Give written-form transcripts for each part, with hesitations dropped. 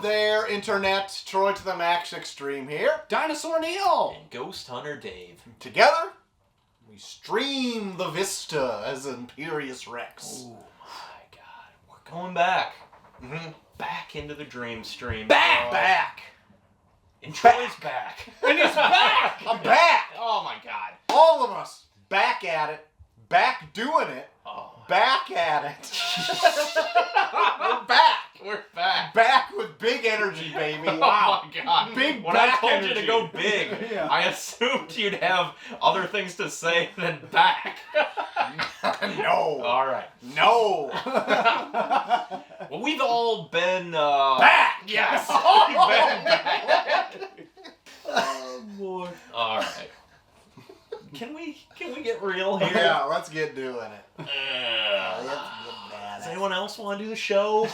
there, Internet. Troy to the max extreme here. Dinosaur Neil! And Ghost Hunter Dave. Together, we stream the Vista as IMPERIUS REX. Oh my god. We're going back. Mm-hmm. Back into the dream stream. Back! And Troy's back. And he's back! I'm back! Oh my god. All of us back at it, back doing it, back at it. We're back! We're back. Back with big energy, baby. Wow. Oh my god. Big when back I told energy. you to go big, Yeah. I assumed you'd have other things to say than back. No. Alright. No. Well, we've all been, Back! Yes! Oh, We've been back. oh, boy. Alright. Can we get real here? Yeah, let's get doing it. Does Does anyone else want to do the show?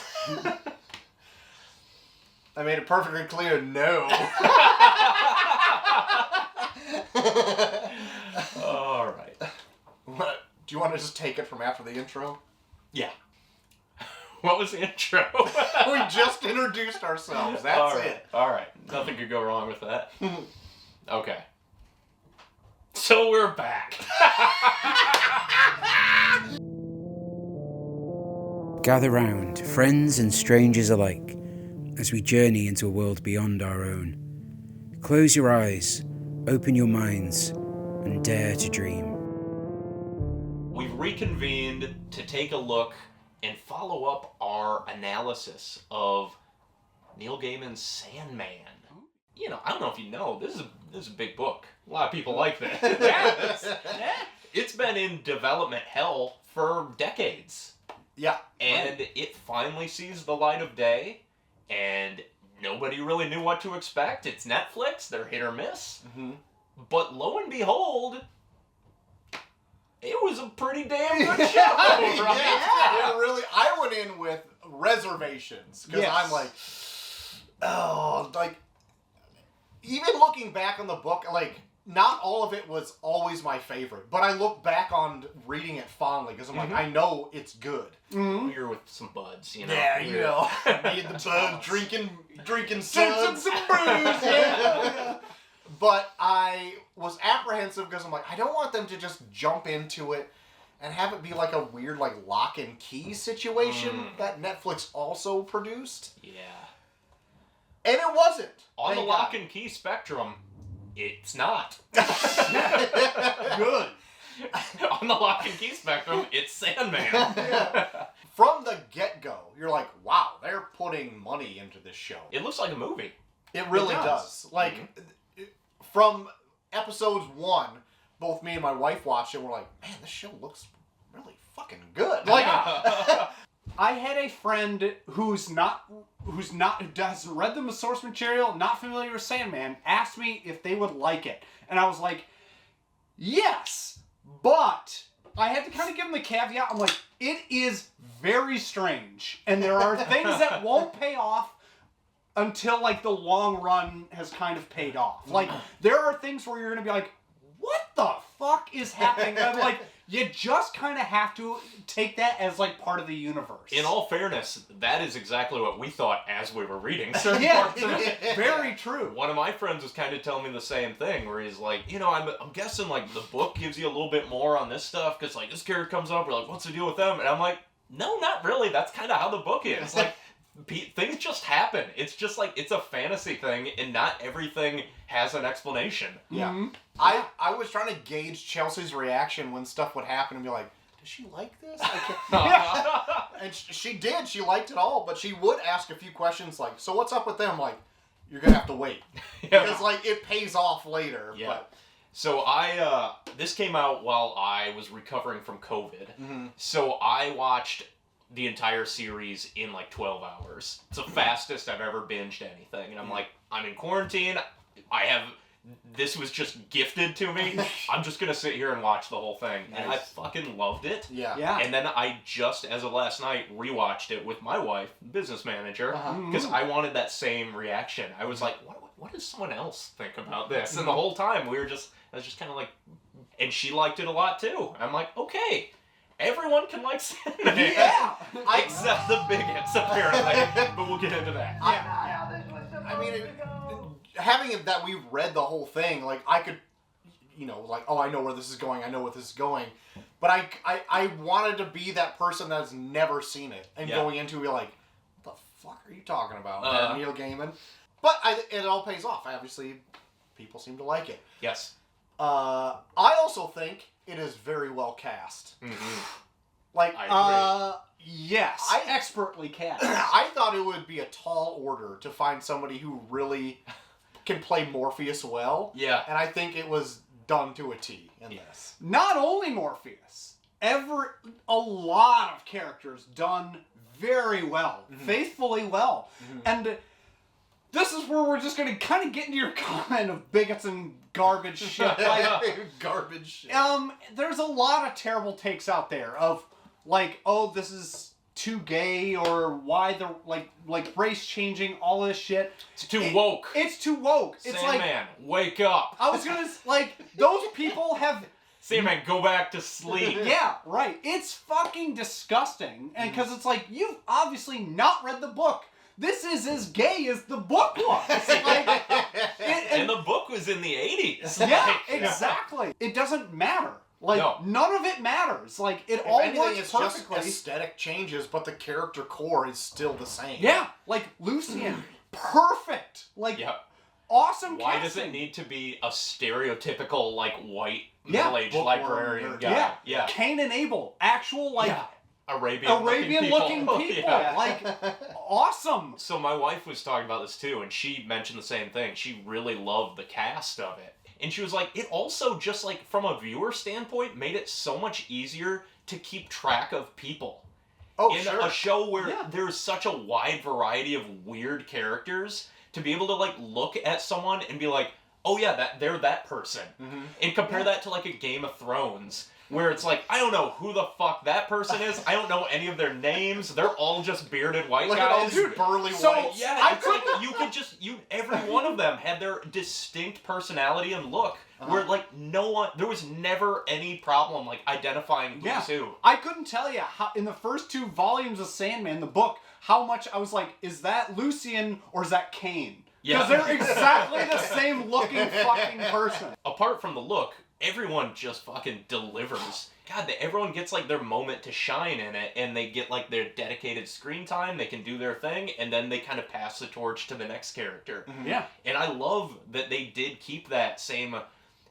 I made it perfectly clear, no. Alright. What? Do you want to just take it from after the intro? Yeah. What was the intro? We just introduced ourselves. That's it. Alright. Nothing could go wrong with that. Okay. So we're back. Gather round, friends and strangers alike, as we journey into a world beyond our own. Close your eyes, open your minds, and dare to dream. We've reconvened to take a look and follow up our analysis of Neil Gaiman's Sandman. You know, I don't know if you know, this is a big book. A lot of people like this. Yeah. It's been in development hell for decades. Yeah. And it finally sees the light of day, and nobody really knew what to expect. It's Netflix, they're hit or miss. Mm-hmm. But lo and behold, it was a pretty damn good show, right? Yeah, really. I went in with reservations because Yes. I'm like, oh, like, even looking back on the book, like, not all of it was always my favorite, but I look back on reading it fondly because I'm like, I know it's good. Mm-hmm. You're with some buds, you know. Yeah, you know, me and the bud drinking suds. some brews, yeah. But I was apprehensive because I'm like, I don't want them to just jump into it and have it be like a weird like lock and key situation that Netflix also produced. Yeah. And it wasn't. On the Thank lock God. and key spectrum, it's not. Good. On the lock and key spectrum, it's Sandman. From the get-go, you're like, wow, they're putting money into this show. It looks like a movie. It really does. Like, from episodes 1, both me and my wife watched it, and we're like, man, this show looks really fucking good. Like, I had a friend who hasn't read the source material, not familiar with Sandman, asked me if they would like it. And I was like, yes, but I had to kind of give them the caveat. I'm like, it is very strange. And there are things that won't pay off until, like, the long run has kind of paid off. Like, there are things where you're going to be like, what the fuck is happening? And I'm like, you just kind of have to take that as, like, part of the universe. In all fairness, that is exactly what we thought as we were reading certain Yeah, parts of it. very true. One of my friends was kind of telling me the same thing, where he's like, you know, I'm guessing, like, the book gives you a little bit more on this stuff, because, like, this character comes up, we're like, what's the deal with them? And I'm like, no, not really. That's kind of how the book is. Like, things just happen. It's just like, it's a fantasy thing, and not everything has an explanation. yeah. Mm-hmm. I was trying to gauge Chelsea's reaction when stuff would happen and be like, does she like this? And she did. She liked it all, but she would ask a few questions like, so what's up with them? Like, you're going to have to wait. Because, like, it pays off later. Yeah. But, So this came out while I was recovering from COVID. So I watched the entire series in like 12 hours. It's the fastest I've ever binged anything. And I'm like, I'm in quarantine. This was just gifted to me. I'm just going to sit here and watch the whole thing. Nice. And I fucking loved it. yeah. And then I just, as of last night, rewatched it with my wife, business manager, because I wanted that same reaction. I was like, what does someone else think about this? And the whole time, I was just kind of like, and she liked it a lot too. I'm like, okay, everyone can like Sandman. Yeah. Except the bigots, apparently. But we'll get into that. I I mean, having it that we've read the whole thing, like, I could, like, oh, I know where this is going, but I wanted to be that person that's never seen it, and going into it like, what the fuck are you talking about, Neil Gaiman? But it all pays off. Obviously, people seem to like it. Yes. I also think it is very well cast. Mm-hmm. Like, I agree. Yes, expertly cast. I thought it would be a tall order to find somebody who really can play Morpheus well. Yeah. And I think it was done to a T in this. Not only Morpheus, a lot of characters done very well, faithfully well. And this is where we're just going to kind of get into your comment of bigots and garbage shit. Garbage shit. There's a lot of terrible takes out there of, like, oh, this is too gay, or why the, like race changing, all this shit. It's too woke. It's too woke. It's Sandman, wake up. I was going to, like, those people have... Sandman, go back to sleep. Yeah, right. It's fucking disgusting. And because it's like, you've obviously not read the book. This is as gay as the book was. And the book was in the 80s. Yeah, exactly. It doesn't matter. Like, none of it matters. Like, it all works it's perfectly. just aesthetic changes, but the character core is still the same. Yeah, like, Lucian, perfect. Like, awesome Why casting. does it need to be a stereotypical, like, white, middle-aged librarian guy? Yeah. Cain and Abel, actual, like... Arabian-looking people. Like, awesome. So my wife was talking about this too, and she mentioned the same thing. She really loved the cast of it. And she was like, it also just, like, from a viewer standpoint, made it so much easier to keep track of people. In a show where there's such a wide variety of weird characters, to be able to, like, look at someone and be like, oh yeah, they're that person. And compare that to, like, a Game of Thrones, where it's like, I don't know who the fuck that person is. I don't know any of their names. They're all just bearded white guys. Look at all these burly whites. Yeah, it's like every one of them had their distinct personality and look. Where, like, there was never any problem, like, identifying who's who. I couldn't tell you how, in the first 2 volumes of Sandman, the book, how much I was like, is that Lucian or is that Cain? Because they're exactly the same looking fucking person. Apart from the look, everyone just fucking delivers. God, everyone gets, like, their moment to shine in it, and they get, like, their dedicated screen time, they can do their thing, and then they kind of pass the torch to the next character. Yeah. And I love that they did keep that same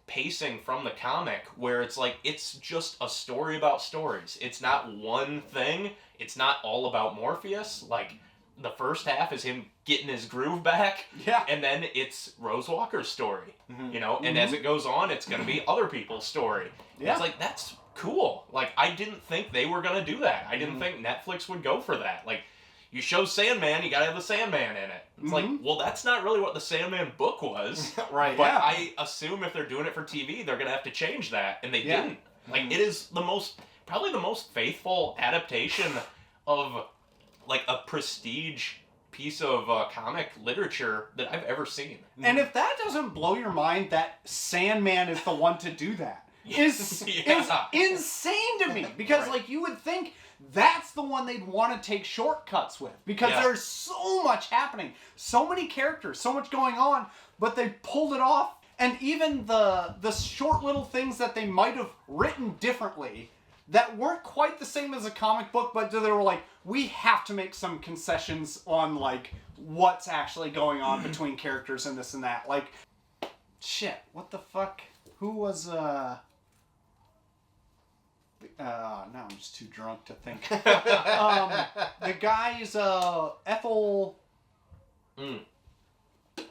pacing from the comic, where it's like, it's just a story about stories. It's not one thing. It's not all about Morpheus. Like, the first half is him getting his groove back, and then it's Rose Walker's story, and as it goes on, it's going to be other people's story. It's like, that's cool. Like, I didn't think they were going to do that. I didn't think Netflix would go for that. Like, you show Sandman, you got to have the Sandman in it. It's like, well, that's not really what the Sandman book was. Right. But I assume if they're doing it for TV, they're going to have to change that, and they didn't. Like, it is probably the most faithful adaptation of, like, a prestige piece of comic literature that I've ever seen. And if that doesn't blow your mind, that Sandman is the one to do that is insane to me. Because like, you would think that's the one they'd want to take shortcuts with, because there's so much happening, so many characters, so much going on, but they pulled it off. And even the short little things that they might have written differently that weren't quite the same as a comic book, but they were like, we have to make some concessions on, like, what's actually going on between characters and this and that. Like, shit, what the fuck? Who was, now I'm just too drunk to think. The guy's, Ethel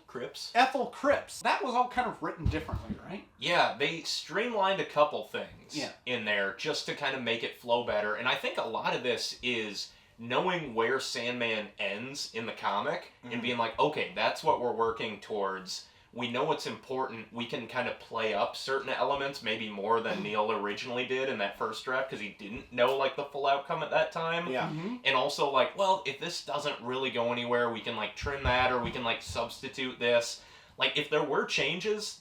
Cripps. That was all kind of written differently, right? Yeah, they streamlined a couple things in there just to kind of make it flow better. And I think a lot of this is knowing where Sandman ends in the comic and being like, okay, that's what we're working towards. We know what's important. We can kind of play up certain elements, maybe more than Neil originally did in that first draft, because he didn't know, like, the full outcome at that time. Yeah. And also, like, well, if this doesn't really go anywhere, we can, like, trim that, or we can, like, substitute this. Like, if there were changes,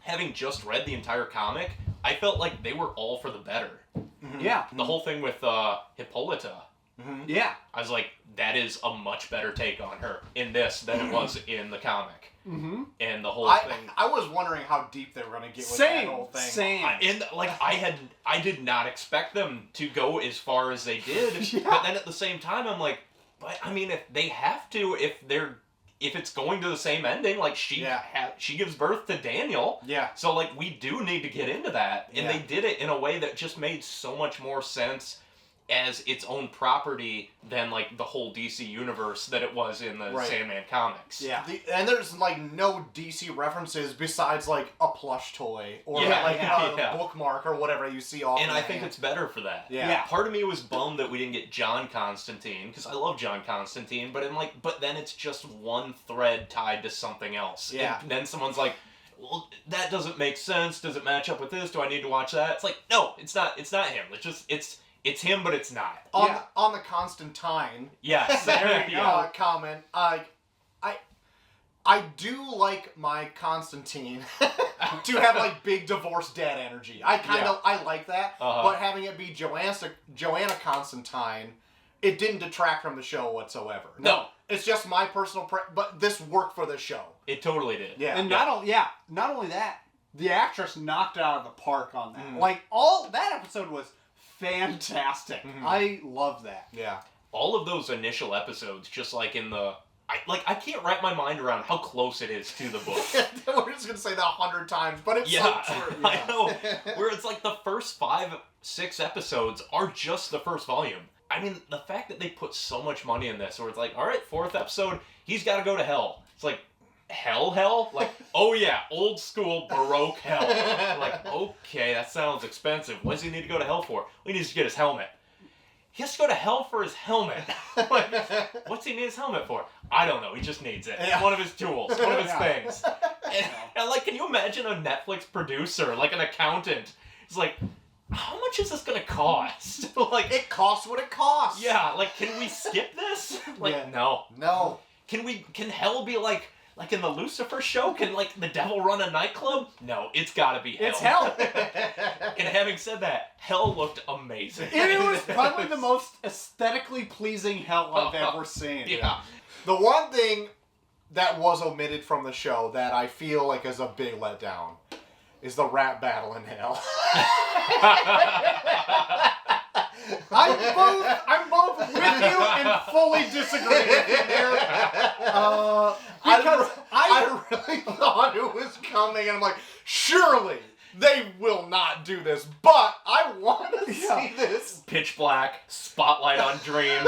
having just read the entire comic, I felt like they were all for the better. Yeah. The whole thing with Hippolyta, Mm-hmm. Yeah. I was like, that is a much better take on her in this than it was in the comic. Mm-hmm. And the whole thing. I was wondering how deep they were going to get with that whole thing. Same. I did not expect them to go as far as they did. Yeah. But then at the same time, I'm like, but I mean, if they have to, if it's going to the same ending, like she gives birth to Daniel. Yeah. So like we do need to get into that, and they did it in a way that just made so much more sense as its own property than like the whole DC universe that it was in the Sandman comics. Yeah. And there's like no DC references besides like a plush toy or a bookmark or whatever you see off. And I think it's better for that. Yeah. Part of me was bummed that we didn't get John Constantine, because I love John Constantine, but I'm like, but then it's just one thread tied to something else. Yeah. And then someone's like, well, that doesn't make sense. Does it match up with this? Do I need to watch that? It's like, no, it's not him. It's him, but it's not. On the Constantine. Yes. There you go. Comment. I do like my Constantine to have like big divorced dad energy. I like that, but having it be Joanna Constantine, it didn't detract from the show whatsoever. No. It's just my personal but this worked for the show. It totally did. Yeah. And not only that, the actress knocked it out of the park on that. Mm. Like all that episode was fantastic. Mhm. I love that. Yeah. All of those initial episodes, just like in the... I can't wrap my mind around how close it is to the book. We're just going to say that 100 times, but it's so true. Yeah. I know. Where it's like the first 5-6 episodes are just the first volume. I mean, the fact that they put so much money in this, where it's like, all right, 4th episode, he's got to go to hell. It's like, hell? Like, oh yeah, old school Baroque hell. Like, okay, that sounds expensive. What does he need to go to hell for? Well, he needs to get his helmet. He has to go to hell for his helmet. Like, what's he need his helmet for? I don't know. He just needs it. Yeah. One of his tools. One of his things. And like, can you imagine a Netflix producer, like an accountant? It's like, how much is this gonna cost? Like, it costs what it costs. yeah. Like, can we skip this? Like, Yeah. no. Can hell be like in the Lucifer show? Can like the devil run a nightclub? No, it's gotta be hell. It's hell. And having said that, hell looked amazing. It was probably the most aesthetically pleasing hell I've ever seen. Yeah. The one thing that was omitted from the show that I feel like is a big letdown is the rap battle in hell. I'm both with you and fully disagree with you there. Because I really thought it was coming, and I'm like, surely they will not do this, but I want to see this. Pitch black, spotlight on Dream.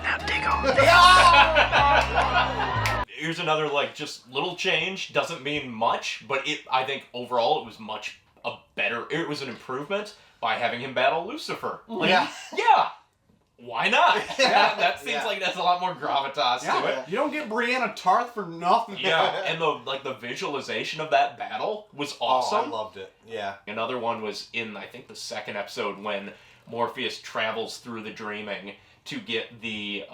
Now dig on. Here's another like just little change. Doesn't mean much, but I think overall it was much better. It was an improvement by having him battle Lucifer. Like, Yeah. Yeah. Why not? That seems Yeah. like that's a lot more gravitas to it. you don't get Brianna Tarth for nothing. Yeah, and the visualization of that battle was awesome. Oh, I loved it. Yeah. Another one was in, I think, the 2nd episode when Morpheus travels through the dreaming to get the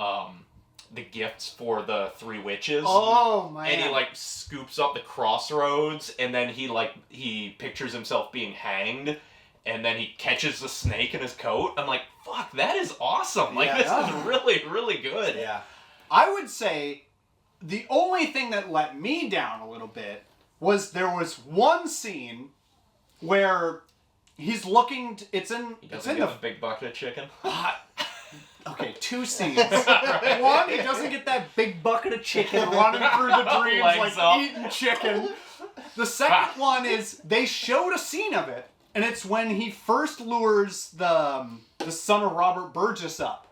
gifts for the 3 witches. Oh man. And he like scoops up the crossroads, and then he pictures himself being hanged, and then he catches the snake in his coat. I'm like, fuck, that is awesome. Like, this is really, really good. Yeah. I would say the only thing that let me down a little bit was there was one scene where he's looking. It's in. He It's doesn't in get the. the big bucket of chicken. Okay, 2 scenes. One, he doesn't get that big bucket of chicken running through the dreams Legs like up. eating chicken. The second one is they showed a scene of it, and it's when he first lures the son of Robert Burgess up.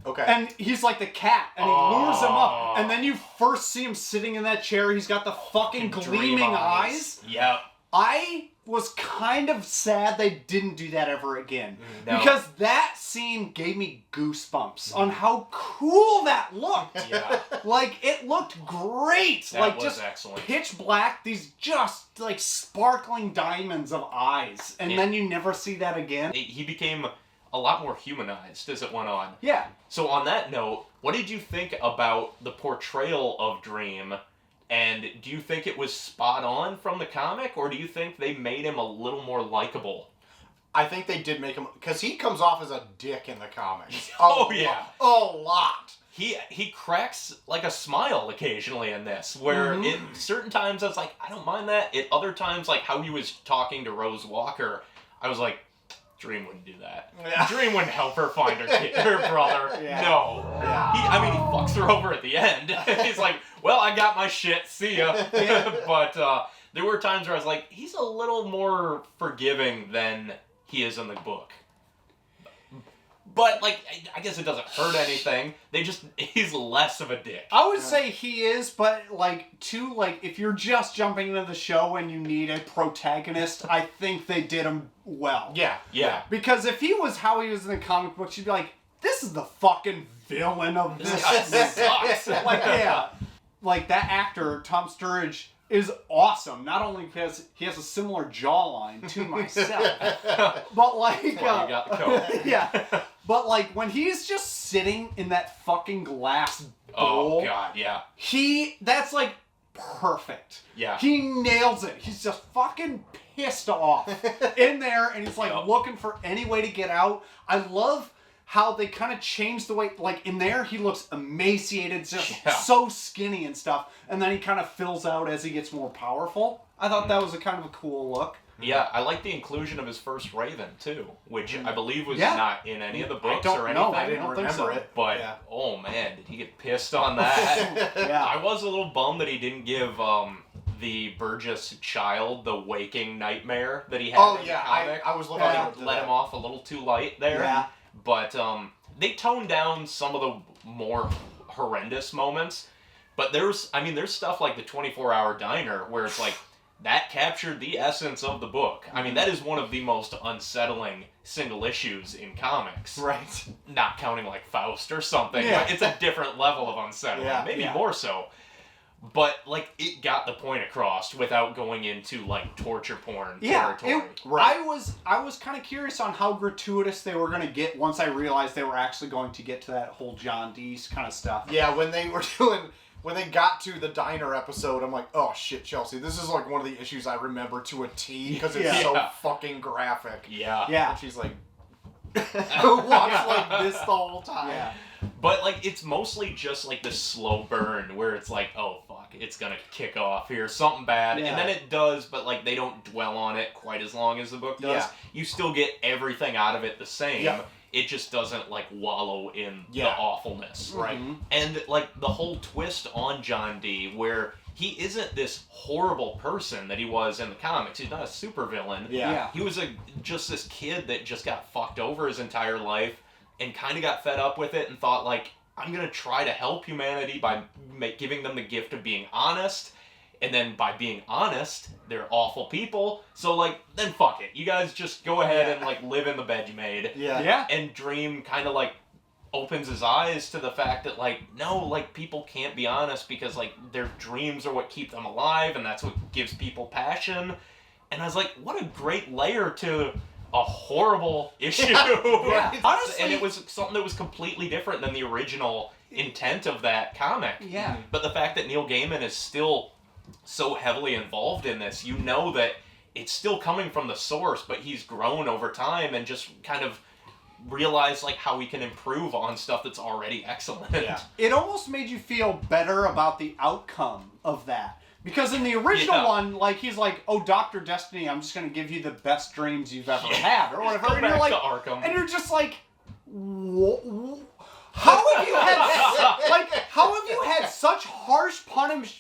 Okay. And he's like the cat, and he lures him up. And then you first see him sitting in that chair. He's got the fucking Dream gleaming eyes. Yep. I was kind of sad they didn't do that ever again. No. Because that scene gave me goosebumps on how cool that looked. Yeah. Like, it looked great. That like, was just excellent. pitch black, these just, like, sparkling diamonds of eyes. And then you never see that again. He became a lot more humanized as it went on. Yeah. So on that note, what did you think about the portrayal of Dream? And do you think it was spot on from the comic, or do you think they made him a little more likable? I think they did make him, because he comes off as a dick in the comics. Yeah. A lot. He cracks like a smile occasionally in this, where in certain times I was like, I don't mind that. At other times, like how he was talking to Rose Walker, I was like, Dream wouldn't do that. Yeah. Dream wouldn't help her find her brother. Yeah. No. Yeah. He fucks her over at the end. He's like, well, I got my shit. See ya. But there were times where I was like, he's a little more forgiving than he is in the book. But, like, I guess it doesn't hurt anything. He's less of a dick. I would say he is, but, if you're just jumping into the show and you need a protagonist, I think they did him well. Yeah. Because if he was how he was in the comic books, you'd be like, this is the fucking villain of this. This guy sucks. Like, that actor, Tom Sturridge, is awesome. Not only because he has a similar jawline to myself, but, like... That's why you got the coat. Yeah. But, like, when he's just sitting in that fucking glass bowl... Oh, God, yeah. That's, like, perfect. Yeah. He nails it. He's just fucking pissed off in there, and he's, like, looking for any way to get out. I love how they kind of changed the way... Like, in there, he looks emaciated, just so skinny and stuff, and then he kind of fills out as he gets more powerful. I thought that was a kind of a cool look. Yeah, I like the inclusion of his first Raven, too, which I believe was not in any of the books or anything. I don't remember it. But, oh man, did he get pissed on that? Yeah. I was a little bummed that he didn't give the Burgess child the waking nightmare that he had in the comic. I was looking at let him off a little too light there. Yeah. But they toned down some of the more horrendous moments. But there's stuff like the 24-hour diner where it's like, that captured the essence of the book. I mean, that is one of the most unsettling single issues in comics. Right. Not counting like Faust or something. Yeah. But it's a different level of unsettling. Yeah. Maybe more so. But, like, it got the point across without going into, like, torture porn territory. I was kind of curious on how gratuitous they were going to get once I realized they were actually going to get to that whole John Dee's kind of stuff. Yeah, when they got to the diner episode, I'm like, oh shit, Chelsea, this is like one of the issues I remember to a T because it's so fucking graphic. Yeah. And she's like, watch like this the whole time. Yeah. But, like, it's mostly just, like, the slow burn where it's like, oh, fuck, it's gonna kick off here, something bad. Yeah. And then it does, but, like, they don't dwell on it quite as long as the book does. Yeah. You still get everything out of it the same. Yeah. It just doesn't, like, wallow in the awfulness. Right. Mm-hmm. And, like, the whole twist on John Dee, where he isn't this horrible person that he was in the comics. He's not a supervillain. Yeah. He was just this kid that just got fucked over his entire life and kind of got fed up with it and thought, like, I'm going to try to help humanity by giving them the gift of being honest. And then by being honest, they're awful people. So, like, then fuck it. You guys just go ahead and, like, live in the bed you made. Yeah. And Dream kind of, like, opens his eyes to the fact that, like, no, like, people can't be honest because, like, their dreams are what keep them alive and that's what gives people passion. And I was like, what a great layer to a horrible issue. Honestly, and it was something that was completely different than the original intent of that comic. Yeah. But the fact that Neil Gaiman is still so heavily involved in this, you know that it's still coming from the source, but he's grown over time and just kind of realized, like, how he can improve on stuff that's already excellent. Yeah. It almost made you feel better about the outcome of that. Because in the original one, like, he's like, oh, Dr. Destiny, I'm just going to give you the best dreams you've ever had, or whatever. Go And you're back like, to Arkham. and you're just like, how have you had such harsh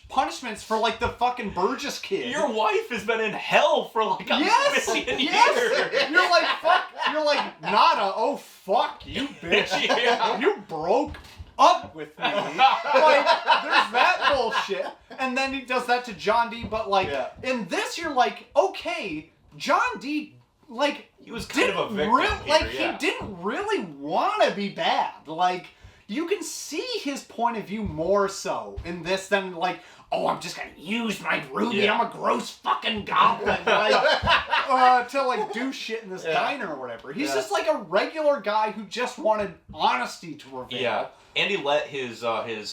punishments for, like, the fucking Burgess kid? Your wife has been in hell for like a million years. You're like, fuck. You're like, Nada. Oh, fuck you, bitch. Yeah. You broke up with me. Like, there's that bullshit. And then he does that to John Dee. But, like, in this, you're like, okay, John Dee, like, he was kind of a victim here, he didn't really want to be bad. Like, you can see his point of view more so in this than, like, oh, I'm just gonna use my ruby. Yeah. I'm a gross fucking goblin, like, to, like, do shit in this diner or whatever. He's just like a regular guy who just wanted honesty to reveal. Yeah. And he let his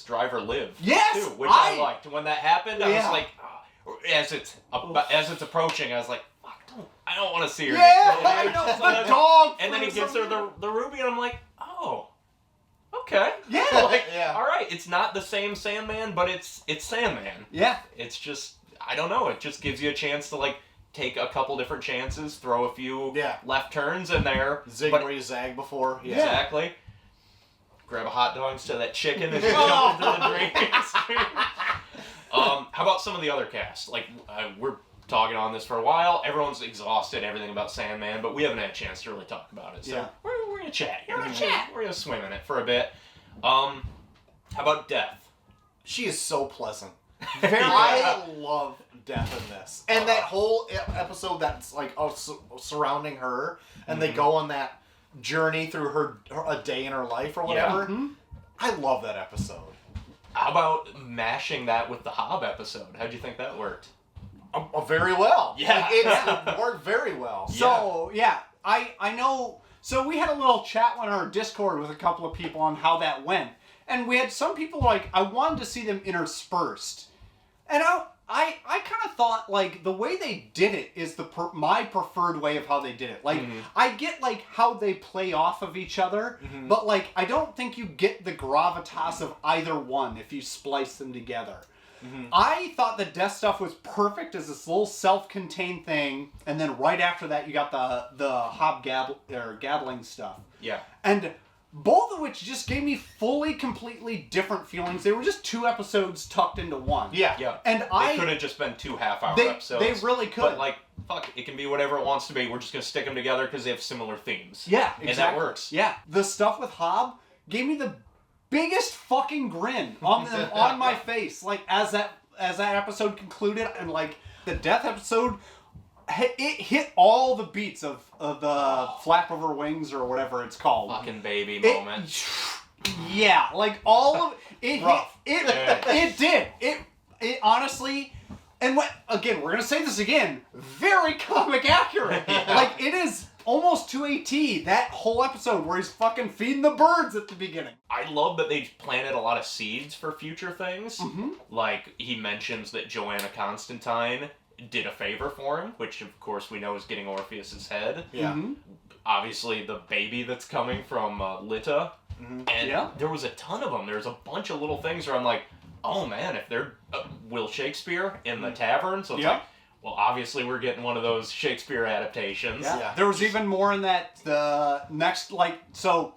driver live. Yes, too, which I liked. When that happened, I was Yeah. like, as it's approaching, I was like, fuck, I don't want to see her. Yeah, get I killed. know. It's The like- dog. And then he for gives her some the ruby, and I'm like, oh, okay. Yeah. Like, Yeah. all right, it's not the same Sandman, but it's Sandman. Yeah. It's just, I don't know, it just gives you a chance to, like, take a couple different chances, throw a few left turns in there. Zig but- where you zag before. Yeah. Exactly. Grab a hot dog instead of that chicken as you jump into the dreams. How about some of the other cast? Like, we're talking on this for a while. Everyone's exhausted, everything about Sandman, but we haven't had a chance to really talk about it. So we're going to chat here. We're going to chat. We're going to swim in it for a bit. How about Death? She is so pleasant. I love Death in this. And that whole episode that's like surrounding her, and they go on that journey through a day in her life or whatever. Mm-hmm. I love that episode. How about mashing that with the Hob episode? How'd you think that worked? Very well. Yeah. Like, it worked very well. So, I know. So we had a little chat on our Discord with a couple of people on how that went. And we had some people like, I wanted to see them interspersed. And I kind of thought, like, the way they did it is my preferred way of how they did it. Like, I get, like, how they play off of each other, but, like, I don't think you get the gravitas of either one if you splice them together. I thought the Death stuff was perfect as this little self-contained thing, and then right after that you got the Hob Gadling stuff. Yeah. And both of which just gave me completely different feelings. They were just 2 episodes tucked into one. Yeah. And They could have just been 2 half-hour episodes. They really could. But, like, fuck, it can be whatever it wants to be. We're just going to stick them together because they have similar themes. Yeah, exactly. And that works. Yeah. The stuff with Hob gave me the biggest fucking grin on my face. Like, as that episode concluded, and, like, the Death episode, it hit all the beats of the flap of her wings or whatever it's called. Fucking baby moment. Yeah, like all of it. Rough. It did. It honestly, and again, we're gonna say this again. Very comic accurate. Like, it is almost to a T. That whole episode where he's fucking feeding the birds at the beginning. I love that they planted a lot of seeds for future things. Like, he mentions that Joanna Constantine did a favor for him, which of course we know is getting Orpheus's head. Yeah. Obviously, the baby that's coming from Lita. And there was a ton of them. There's a bunch of little things where I'm like, oh man, if they're Will Shakespeare in the tavern, so it's like, well, obviously we're getting one of those Shakespeare adaptations. Yeah. There was even more in that, the next, like, so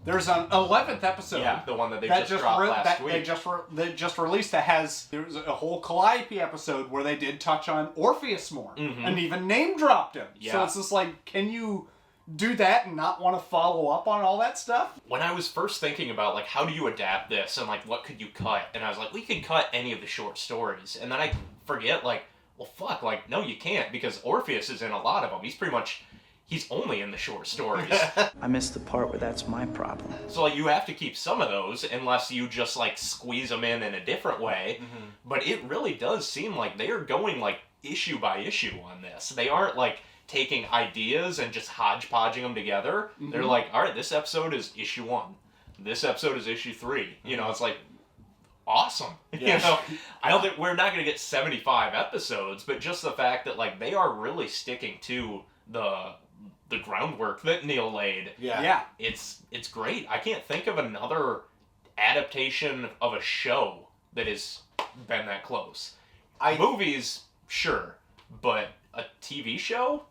there's an 11th episode. Yeah, the one that they just dropped last week. They just released that there was a whole Calliope episode where they did touch on Orpheus more and even name dropped him. Yeah. So it's just like, can you do that and not want to follow up on all that stuff? When I was first thinking about, like, how do you adapt this and, like, what could you cut? And I was like, we could cut any of the short stories. And then I forget, like, well, fuck, like, no, you can't, because Orpheus is in a lot of them. He's only in the short stories. I missed the part where that's my problem. So, like, you have to keep some of those unless you just, like, squeeze them in a different way. But it really does seem like they are going, like, issue by issue on this. They aren't, like, taking ideas and just hodgepodging them together. They're like, all right, this episode is issue 1. This episode is issue 3. You know, it's like, awesome. Yeah. You know, I don't think we're not going to get 75 episodes, but just the fact that, like, they are really sticking to the groundwork that Neil laid. Yeah. It's great. I can't think of another adaptation of a show that has been that close. Movies, sure, but a TV show?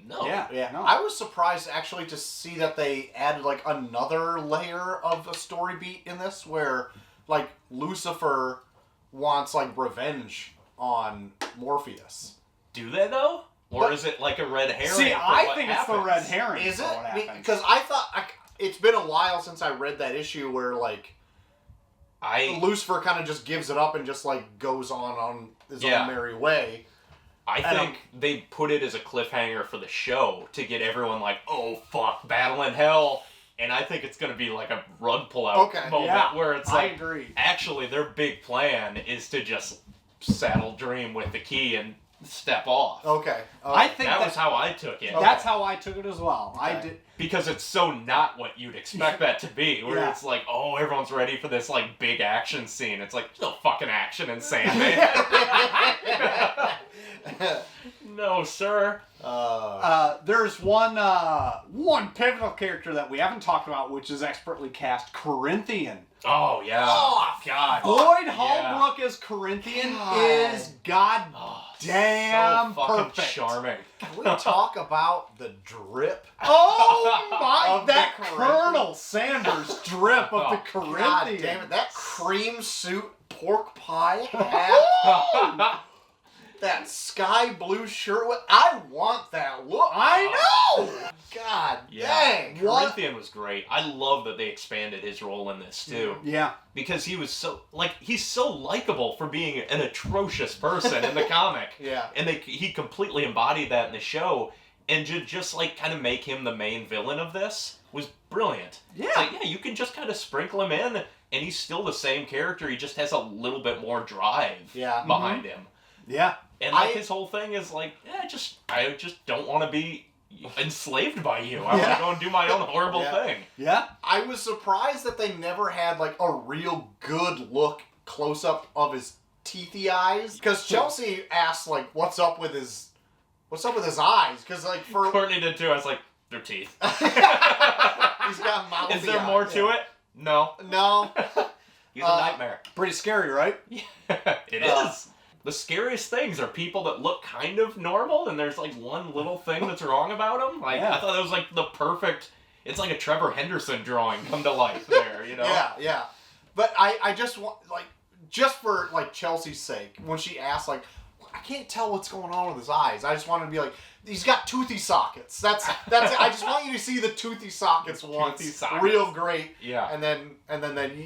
No. Yeah. No. I was surprised actually to see that they added like another layer of a story beat in this where like Lucifer wants like revenge on Morpheus. Do they though? Or is it like a red herring? See, for I what think happens? it's the red herring. Is for what it? happens. Because I thought it's been a while since I read that issue where like Lucifer kind of just gives it up and just like goes on his own merry way. I think they put it as a cliffhanger for the show to get everyone like, oh fuck, battle in hell. And I think it's going to be like a rug pull-out moment where it's like, I agree. Actually, their big plan is to just saddle Dream with the key and step off. Okay. I think that was how I took it. That's how I took it as well. Okay. I did. Because it's so not what you'd expect that to be. Where it's like, oh, everyone's ready for this like big action scene. It's like, there's no fucking action in Sandman. No, sir. there's one pivotal character that we haven't talked about, which is expertly cast, Corinthian. Oh, yeah. Oh, God. Boyd Holbrook as Corinthian is goddamn so fucking perfect. charming. Can we talk about the drip? Oh my! Of That the Colonel Sanders drip of the Corinthian. God damn it! That cream suit pork pie hat. That sky blue shirt. I want that look. I know. God Yeah. dang. Corinthian was great. I love that they expanded his role in this too. Yeah. Because he was he's so likable for being an atrocious person in the comic. Yeah. And he completely embodied that in the show, and just like kind of make him the main villain of this was brilliant. Yeah. It's like, yeah, you can just kind of sprinkle him in, and he's still the same character. He just has a little bit more drive behind him. Yeah. And his whole thing is like, I just don't want to be enslaved by you. I want to go and do my own horrible thing. Yeah. I was surprised that they never had like a real good look close up of his teethy eyes. Because Chelsea asked like, what's up with his eyes? Because like for Courtney did too. I was like, their teeth. he's got mouthy Is there eyes. more to it? No. No. He's a nightmare. Pretty scary, right? It is. The scariest things are people that look kind of normal, and there's like one little thing that's wrong about them. Like I thought that was like the perfect. It's like a Trevor Henderson drawing come to life there, you know? Yeah. But I just want like just for like Chelsea's sake, when she asked like, I can't tell what's going on with his eyes. I just wanted to be like, he's got toothy sockets. That's it. I just want you to see the toothy sockets once. Toothy sockets. Real great. Yeah. And then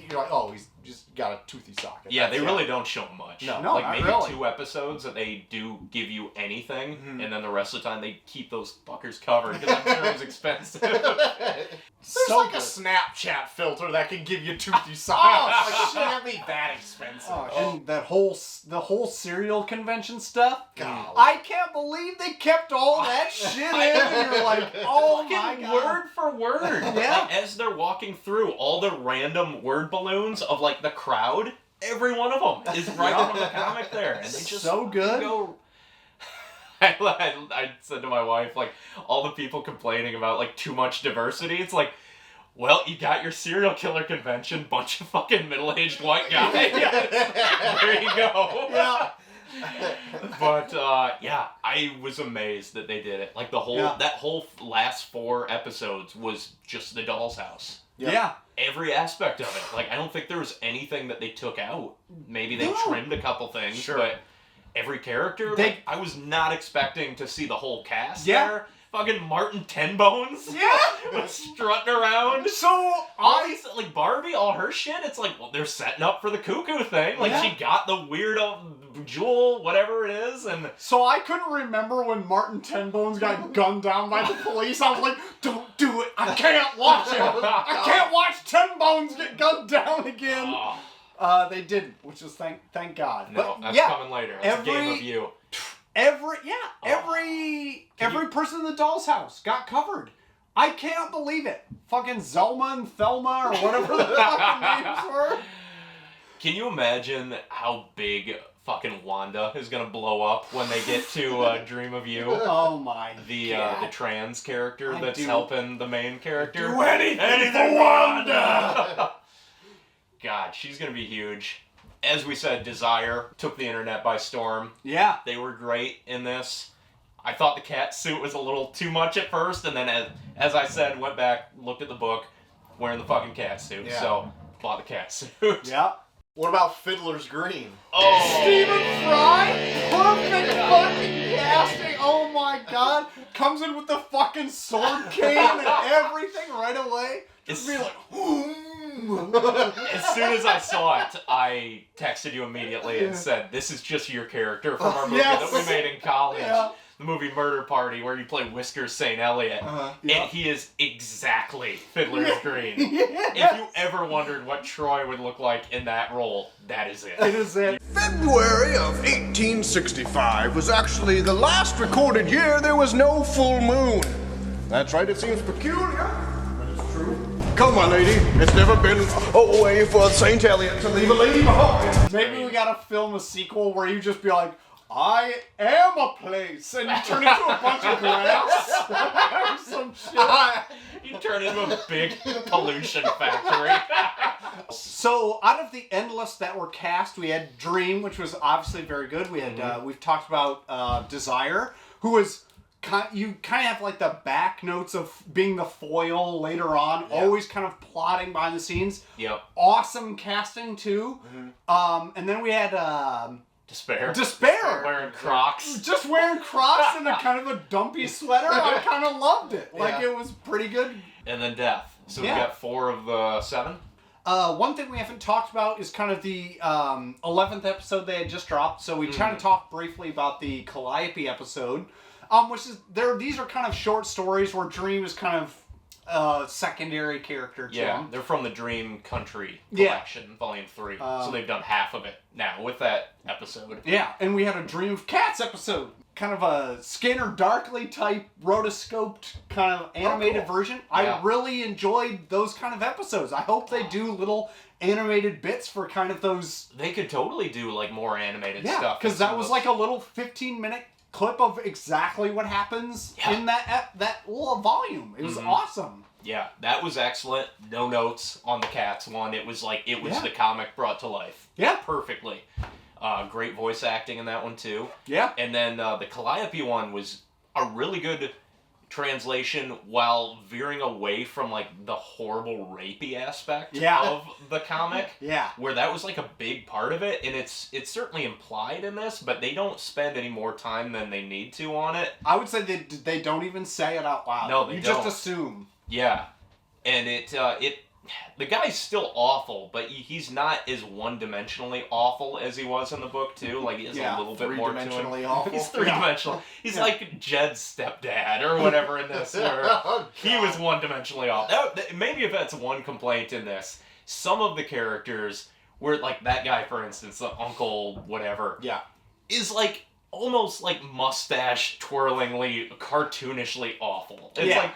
you're like, oh, he's just got a toothy socket. Yeah, they really don't show much. No, No, like not maybe really. 2 episodes that they do give you anything, and then the rest of the time they keep those fuckers covered because I'm sure it's expensive. There's So like good. a Snapchat filter that can give you toothy sockets. Like, it shouldn't be that expensive. And the whole cereal convention stuff. Golly. I can't believe they kept all that shit in. And you're like, oh my Fucking god. word for word. Yeah. Like, as they're walking through all the random word balloons of like the crowd, every one of them is right from the comic there, and they just So good. Go. I said to my wife, like, all the people complaining about like too much diversity. It's like, well, you got your serial killer convention, bunch of fucking middle-aged white guys. There you go. Yeah. But I was amazed that they did it. Like that whole last 4 episodes was just the Doll's House. Yeah. Every aspect of it. Like, I don't think there was anything that they took out. Maybe they trimmed a couple things, but every character, I was not expecting to see the whole cast there. Fucking Martin Tenbones. Was strutting around. So All these, like, Barbie, all her shit, it's like, well, they're setting up for the cuckoo thing. Like, she got the weirdo jewel, whatever it is, and... So I couldn't remember when Martin Tenbones got gunned down by the police. I was like, don't do it. I can't watch it. I can't watch Tenbones get gunned down again. They didn't, which is thank God. No, But, that's coming later. It's a game of you. Every person in the Doll's House got covered. I can't believe it. Fucking Zelma and Thelma or whatever the fucking names were. Can you imagine how big fucking Wanda is gonna blow up when they get to Dream of You? Oh my the God. trans character I that's do. helping the main character. Do anything for Wanda! God, she's gonna be huge. As we said, Desire took the internet by storm. Yeah. They were great in this. I thought the cat suit was a little too much at first, and then as I said, went back, looked at the book, wearing the fucking cat suit. Yeah. So, bought the cat suit. Yeah. What about Fiddler's Green? Oh! Stephen Fry? Perfect fucking casting! Oh my God! Comes in with the fucking sword cane and everything right away. Just be like, As soon as I saw it, I texted you immediately and said, this is just your character from our movie that we made in college. Yeah. The movie Murder Party, where you play Whiskers St. Elliot. Yeah. And he is exactly Fiddler's Green. If you ever wondered what Troy would look like in that role, that is it. It is it. February of 1865 was actually the last recorded year there was no full moon. That's right, it seems peculiar, but it's true. Come, my lady, it's never been a way for St. Elliot to leave a lady behind. Maybe we gotta film a sequel where you just be like, I am a place, and you turn into a bunch of glass or some shit. You turn into a big pollution factory. So, out of the endless that were cast, we had Dream, which was obviously very good. We had we've talked about Desire, who was you kind of have like the back notes of being the foil later on, always kind of plotting behind the scenes. Yep. Awesome casting too. And then we had Despair. Wearing Crocs. Just wearing Crocs and a kind of a dumpy sweater. I kind of loved it. Like it was pretty good. And then Death. So we got 4 of the 7. One thing we haven't talked about is kind of the 11th episode they had just dropped. So we kind of talked briefly about the Calliope episode, which is these are kind of short stories where Dream is kind of secondary character to them. They're from the Dream Country collection, Volume 3. So they've done half of it now with that episode. Yeah, and we had a Dream of Cats episode. Kind of a Scanner Darkly type rotoscoped kind of animated version. I really enjoyed those kind of episodes. I hope they do little animated bits for kind of those. They could totally do like more animated stuff. Yeah, because that was like a little 15-minute clip of exactly what happens in that little volume. It was awesome. Yeah, that was excellent. No notes on the Cats one. It was like the comic brought to life. Yeah, perfectly. Great voice acting in that one too. Yeah. And then the Calliope one was a really good translation while veering away from like the horrible rapey aspect of the comic. Where that was like a big part of it, and it's certainly implied in this, but they don't spend any more time than they need to on it. I would say they don't even say it out loud. No, they don't. Just assume. Yeah. And the guy's still awful, but he's not as one-dimensionally awful as he was in the book, too. Like, he has a little bit more to him. Three-dimensionally awful. He's three-dimensional. He's like Jed's stepdad or whatever in this, where he was one-dimensionally awful. Maybe if that's one complaint in this, some of the characters were, like, that guy, for instance, the uncle whatever, is, like, almost, like, mustache-twirlingly, cartoonishly awful. It's like,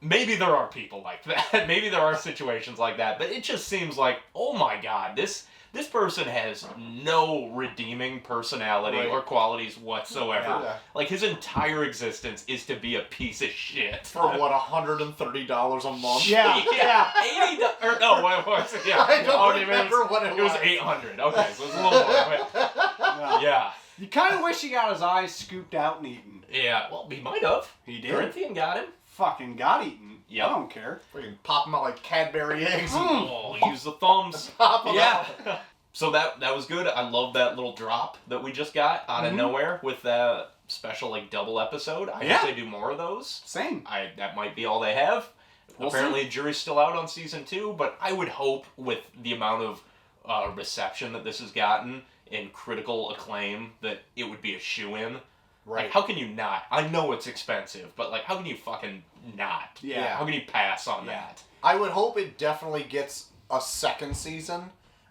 maybe there are people like that. Maybe there are situations like that. But it just seems like, oh my god, this person has no redeeming personality or qualities whatsoever. Like, his entire existence is to be a piece of shit. For what, $130 a month? Yeah. $80 or no, what was it? Yeah. I don't remember what it was. It was $800. Okay, so it's a little more. Yeah. You kind of wish he got his eyes scooped out and eaten. Yeah, well, he might have. He did. Corinthian got him. Fucking got eaten. Yep. I don't care. We can pop them out like Cadbury eggs. Oh, use the thumbs. Pop them out. So that was good. I love that little drop that we just got out of nowhere with that special like double episode. I hope they do more of those. Same. That might be all they have. Apparently, see. jury's still out on season 2, but I would hope with the amount of reception that this has gotten and critical acclaim that it would be a shoo-in. Right. Like, how can you not? I know it's expensive, but like, how can you fucking not? Yeah. How can you pass on that? I would hope it definitely gets a second season.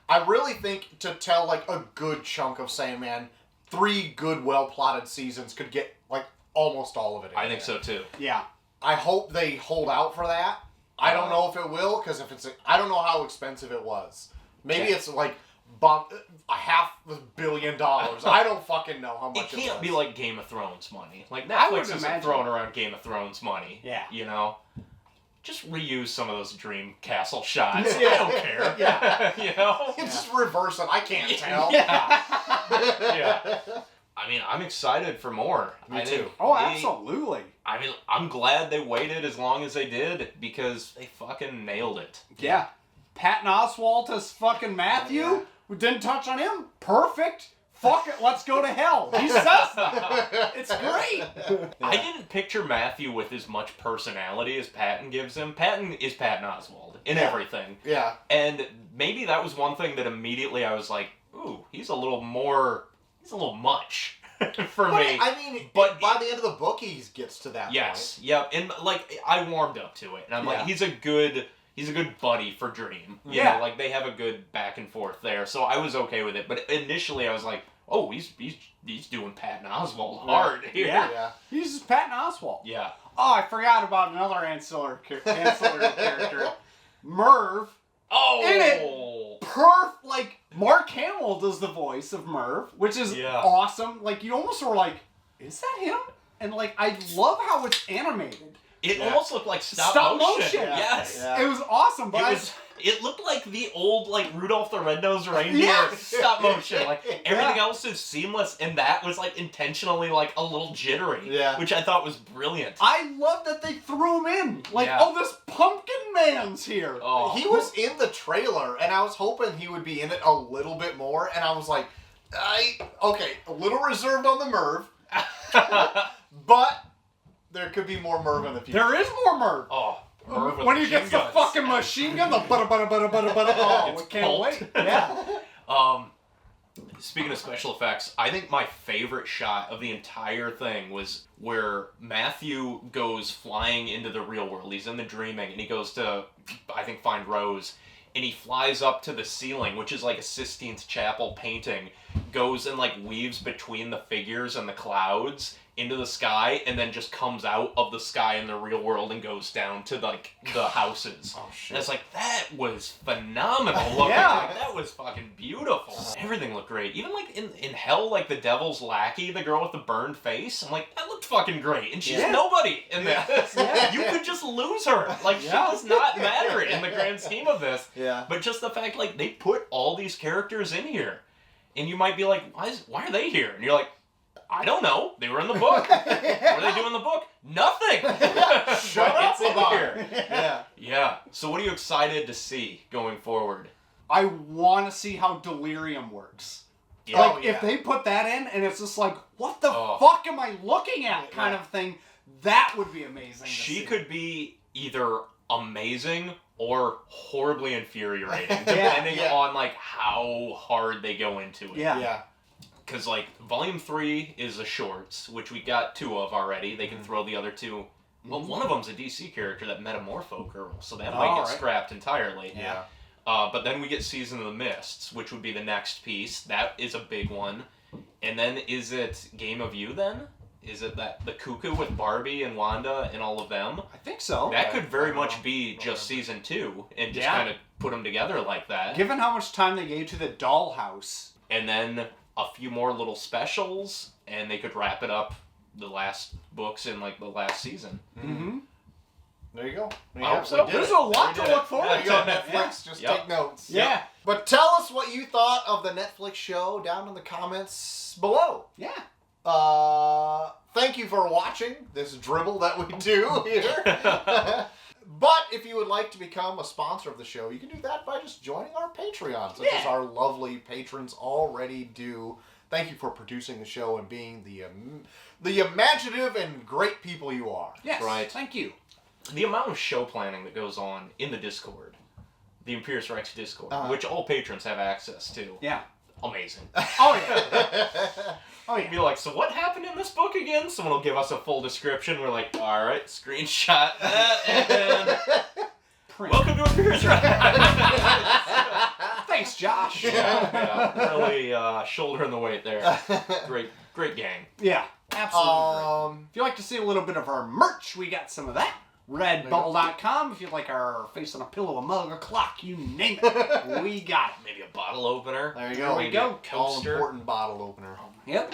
I really think to tell like a good chunk of Sandman, 3 good, well-plotted seasons could get like almost all of it. I think so too. Yeah. I hope they hold out for that. I don't know if it will, because if I don't know how expensive it was. Maybe it's like $500 million. I don't fucking know how much it can't be like Game of Thrones money. Like, I would Netflix isn't imagine. throwing around Game of Thrones money. Yeah. You know? Just reuse some of those Dream Castle shots. I don't care. You know? Just reverse it. I can't tell. Yeah. I mean, I'm excited for more. Me too. Oh, absolutely. I mean, I'm glad they waited as long as they did, because they fucking nailed it. Yeah. Patton Oswalt as fucking Matthew. We didn't touch on him. Perfect. Fuck it, let's go to hell. He says that. It's great. I didn't picture Matthew with as much personality as Patton gives him. Patton is Patton Oswalt in everything. Yeah. And maybe that was one thing that immediately I was like, ooh, he's a little much for me. I mean, but by the end of the book, he gets to that point. Yep. And like, I warmed up to it. And I'm like, he's a good buddy for Dream. You know, like, they have a good back and forth there. So I was okay with it. But initially I was like, oh, he's doing Patton Oswalt hard here. Yeah. He's just Patton Oswalt. Yeah. Oh, I forgot about another ancillary character. Merv. Oh! In it. Like, Mark Hamill does the voice of Merv, which is awesome. Like, you almost were like, is that him? And, like, I love how it's animated. It almost looked like stop motion. Yes. Yeah. It was awesome, but it looked like the old, like, Rudolph the Red-Nosed Reindeer stop motion. Like, everything else is seamless, and that was, like, intentionally, like, a little jittery. Yeah. Which I thought was brilliant. I love that they threw him in. Like, oh, this Pumpkin Man's here. Oh. He was in the trailer, and I was hoping he would be in it a little bit more, and I was like, okay, a little reserved on the Merv, but there could be more Merv in the future. There is more Merv. Oh. Merv with when he gets the fucking machine gun, the butter. Oh, we can't wait. Yeah. Speaking of special effects, I think my favorite shot of the entire thing was where Matthew goes flying into the real world. He's in the dreaming, and he goes to, I think, find Rose, and he flies up to the ceiling, which is like a Sistine Chapel painting, goes and like weaves between the figures and the clouds into the sky, and then just comes out of the sky in the real world and goes down to like the houses. Oh shit! And it's like, that was phenomenal looking. Like, that was fucking beautiful. Everything looked great. Even like in Hell, like the Devil's Lackey, the girl with the burned face. I'm like, that looked fucking great. And she's nobody in this. You could just lose her. Like, she does not matter in the grand scheme of this. Yeah. But just the fact, like, they put all these characters in here, and you might be like, why are they here? And you're like, I don't know. They were in the book. What do they do in the book? Nothing. Shut up it's in about here. it. Yeah. Yeah. So what are you excited to see going forward? I want to see how Delirium works. Yeah. Like, if they put that in, and it's just like, what the Oh. fuck am I looking at kind of thing, that would be amazing to She see. could be either amazing or horribly infuriating, depending on, like, how hard they go into it. Yeah. Because, like, Volume 3 is a shorts, which we got 2 of already. They can throw the other 2. Well, one of them's a DC character, that Metamorpho girl, so that might get scrapped entirely. Yeah. But then we get Season of the Mists, which would be the next piece. That is a big one. And then is it Game of You, then? Is it that the Cuckoo with Barbie and Wanda and all of them? I think so. That could very much be just Season 2, and just kind of put them together like that. Given how much time they gave to the Dollhouse. And then a few more little specials, and they could wrap it up, the last books in, like, the last season. Mm-hmm. There you go. I hope so. There's a lot to look forward There to. you go, Netflix. Just take notes. Yeah. But tell us what you thought of the Netflix show down in the comments below. Yeah. Thank you for watching this dribble that we do here. But if you would like to become a sponsor of the show, you can do that by just joining our Patreon, such as our lovely patrons already do. Thank you for producing the show and being the imaginative and great people you are. Yes. Right. Thank you. The amount of show planning that goes on in the Discord, the Imperius Rex Discord, which all patrons have access to. Yeah. Amazing. Oh, yeah. Oh, yeah. You'd be like, so what happened in this book again? Someone will give us a full description. We're like, all right, screenshot that, and welcome to Imperius Rex. Thanks, Josh. Yeah, really shouldering the weight there. Great gang. Yeah, absolutely. If you'd like to see a little bit of our merch, we got some of that. Redbubble.com. If you'd like our face on a pillow, a mug, a clock, you name it, we got it. Maybe a bottle opener. There you go. There we go. Coaster. All-important bottle opener. Yep.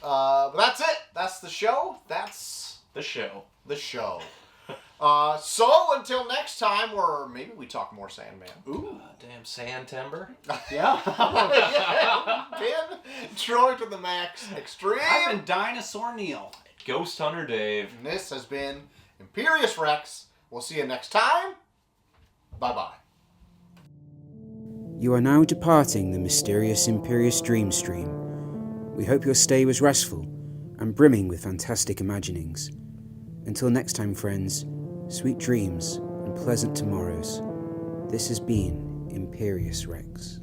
But that's it. That's the show. That's The show. the show. So until next time, where maybe we talk more Sandman. Ooh. Damn sand timber. Yeah. Ben, Troy to the max extreme. I've been Dinosaur Neil. Ghost Hunter Dave. And this has been Imperius Rex. We'll see you next time. Bye-bye. You are now departing the Mysterious Imperius Dream Stream. We hope your stay was restful and brimming with fantastic imaginings. Until next time, friends, sweet dreams and pleasant tomorrows. This has been Imperius Rex.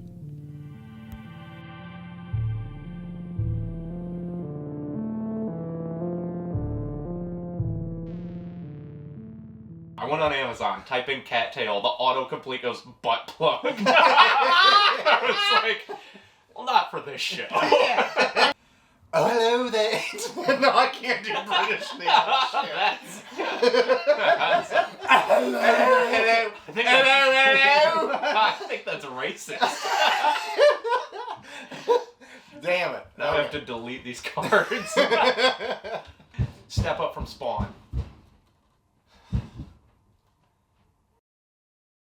I went on Amazon, type in cattail, the autocomplete goes butt plug. I was like, well, not for this show. Oh, hello there. No, I can't do British names. Hello. I think that's racist. Damn it. Now I have to delete these cards. Step up from Spawn.